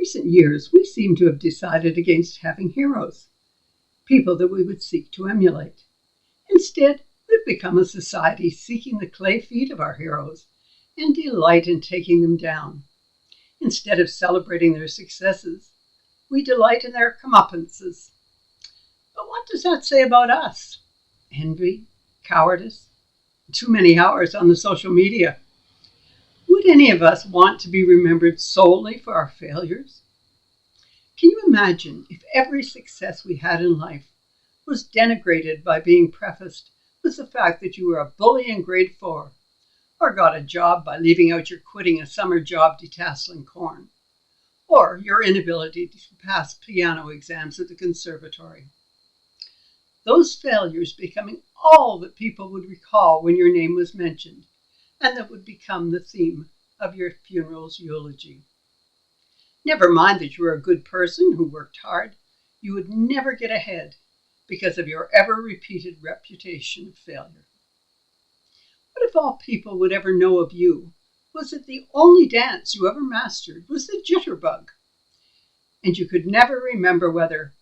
recent years, we seem to have decided against having heroes, people that we would seek to emulate. Instead, we've become a society seeking the clay feet of our heroes and delight in taking them down. Instead of celebrating their successes, we delight in their comeuppances. But what does that say about us? Envy, cowardice, too many hours on the social media. Would any of us want to be remembered solely for our failures? Can you imagine if every success we had in life was denigrated by being prefaced with the fact that you were a bully in grade 4, or got a job by leaving out your quitting a summer job detasseling corn, or your inability to pass piano exams at the conservatory? Those failures becoming all that people would recall when your name was mentioned, and that would become the theme of your funeral's eulogy. Never mind that you were a good person who worked hard, you would never get ahead because of your ever-repeated reputation of failure. What if all people would ever know of you was that the only dance you ever mastered was the jitterbug, and you could never remember whether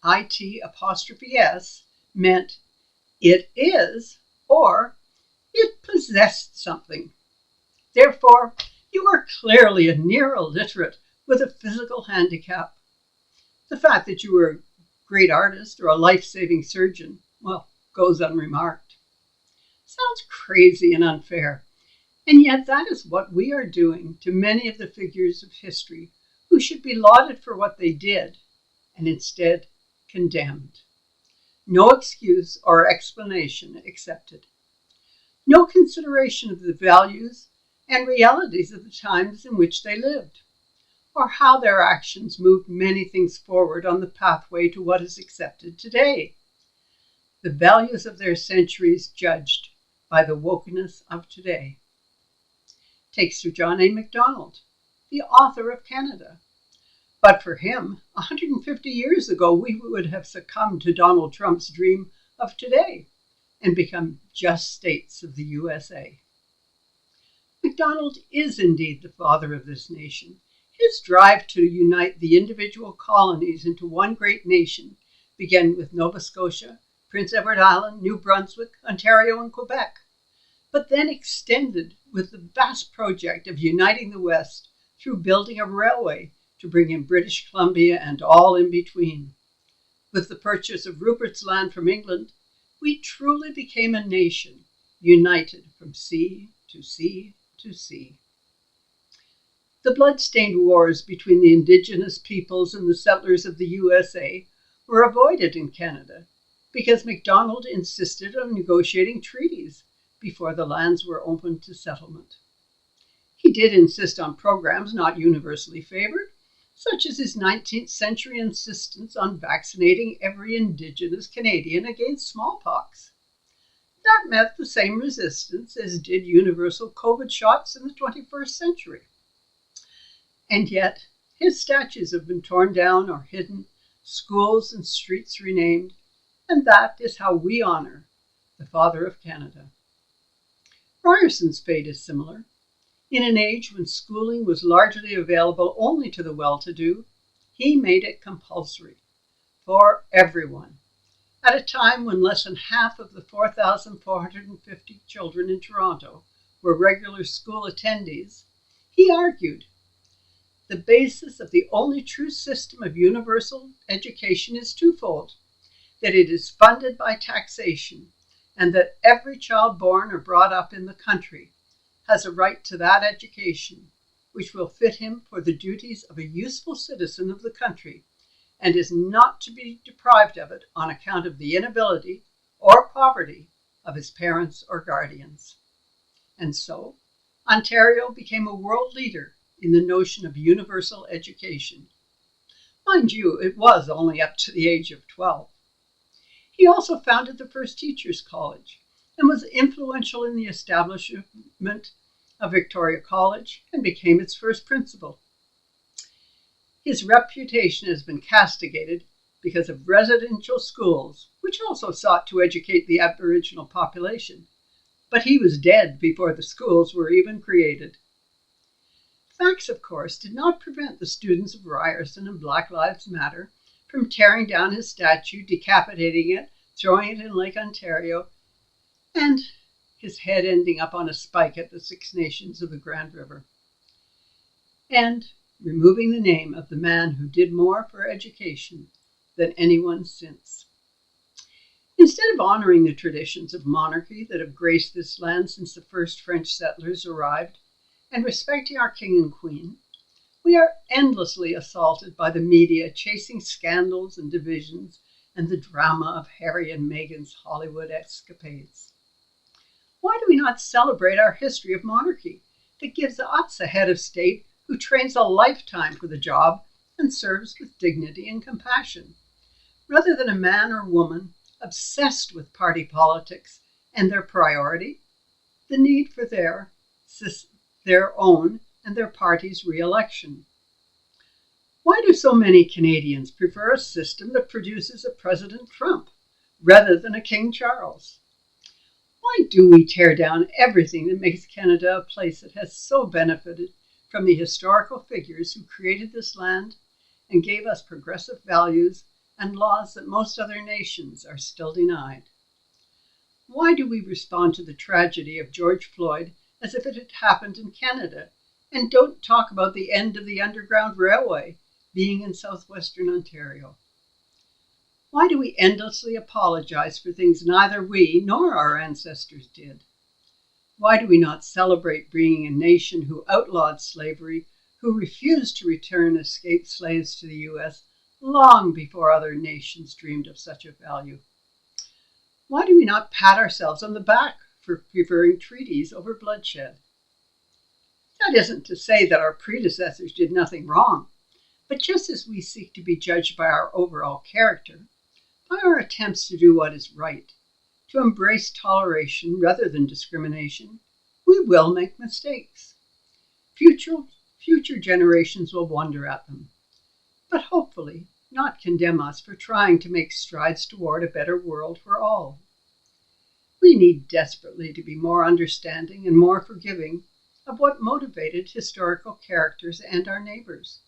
IT''S meant it is or it possessed something. Therefore, you are clearly a near illiterate with a physical handicap. The fact that you were a great artist or a life-saving surgeon, well, goes unremarked. Sounds crazy and unfair, and yet that is what we are doing to many of the figures of history who should be lauded for what they did and instead condemned. No excuse or explanation accepted. No consideration of the values and realities of the times in which they lived, or how their actions moved many things forward on the pathway to what is accepted today. The values of their centuries judged by the wokeness of today. Take Sir John A. Macdonald, the author of Canada. But for him, 150 years ago, we would have succumbed to Donald Trump's dream of today and become just states of the USA. Macdonald is indeed the father of this nation. His drive to unite the individual colonies into one great nation began with Nova Scotia, Prince Edward Island, New Brunswick, Ontario, and Quebec, but then extended with the vast project of uniting the West through building a railway to bring in British Columbia and all in between. With the purchase of Rupert's Land from England, we truly became a nation, united from sea to sea to sea. The blood-stained wars between the Indigenous peoples and the settlers of the USA were avoided in Canada because Macdonald insisted on negotiating treaties before the lands were open to settlement. He did insist on programs not universally favored, such as his 19th century insistence on vaccinating every Indigenous Canadian against smallpox. That met the same resistance as did universal COVID shots in the 21st century. And yet, his statues have been torn down or hidden, schools and streets renamed, and that is how we honor the Father of Canada. Ryerson's fate is similar. In an age when schooling was largely available only to the well-to-do, he made it compulsory for everyone. At a time when less than half of the 4,450 children in Toronto were regular school attendees, he argued, the basis of the only true system of universal education is twofold, that it is funded by taxation, and that every child born or brought up in the country has a right to that education, which will fit him for the duties of a useful citizen of the country, and is not to be deprived of it on account of the inability or poverty of his parents or guardians. And so, Ontario became a world leader in the notion of universal education. Mind you, it was only up to the age of 12. He also founded the first Teachers' College and was influential in the establishment of Victoria College and became its first principal. His reputation has been castigated because of residential schools, which also sought to educate the Aboriginal population, but he was dead before the schools were even created. Facts, of course, did not prevent the students of Ryerson and Black Lives Matter from tearing down his statue, decapitating it, throwing it in Lake Ontario, and his head ending up on a spike at the Six Nations of the Grand River, and removing the name of the man who did more for education than anyone since. Instead of honoring the traditions of monarchy that have graced this land since the first French settlers arrived, and respecting our king and queen, we are endlessly assaulted by the media, chasing scandals and divisions and the drama of Harry and Meghan's Hollywood escapades. Why do we not celebrate our history of monarchy that gives us a head of state who trains a lifetime for the job and serves with dignity and compassion, rather than a man or woman obsessed with party politics and their priority, the need for their own and their party's re-election? Why do so many Canadians prefer a system that produces a President Trump rather than a King Charles? Why do we tear down everything that makes Canada a place that has so benefited from the historical figures who created this land and gave us progressive values and laws that most other nations are still denied? Why do we respond to the tragedy of George Floyd as if it had happened in Canada and don't talk about the end of the Underground Railway being in southwestern Ontario? Why do we endlessly apologize for things neither we nor our ancestors did? Why do we not celebrate being a nation who outlawed slavery, who refused to return escaped slaves to the U.S. long before other nations dreamed of such a value? Why do we not pat ourselves on the back for preferring treaties over bloodshed? That isn't to say that our predecessors did nothing wrong, but just as we seek to be judged by our overall character, by our attempts to do what is right, to embrace toleration rather than discrimination, we will make mistakes. Future generations will wonder at them, but hopefully not condemn us for trying to make strides toward a better world for all. We need desperately to be more understanding and more forgiving of what motivated historical characters and our neighbors.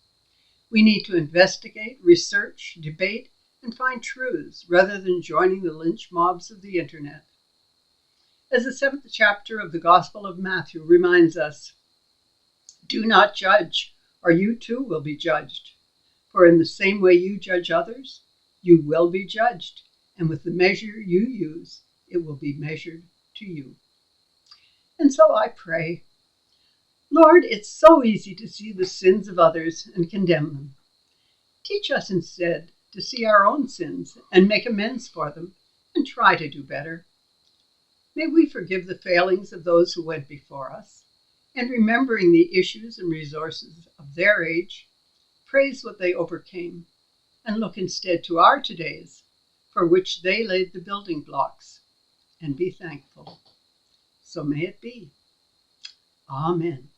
We need to investigate, research, debate, and find truths rather than joining the lynch mobs of the internet. As the 7th chapter of the Gospel of Matthew reminds us, "Do not judge, or you too will be judged. For in the same way you judge others, you will be judged, and with the measure you use, it will be measured to you." And so I pray, Lord, it's so easy to see the sins of others and condemn them. Teach us instead to see our own sins and make amends for them and try to do better. May we forgive the failings of those who went before us, and remembering the issues and resources of their age, praise what they overcame, and look instead to our todays, for which they laid the building blocks, and be thankful. So may it be. Amen.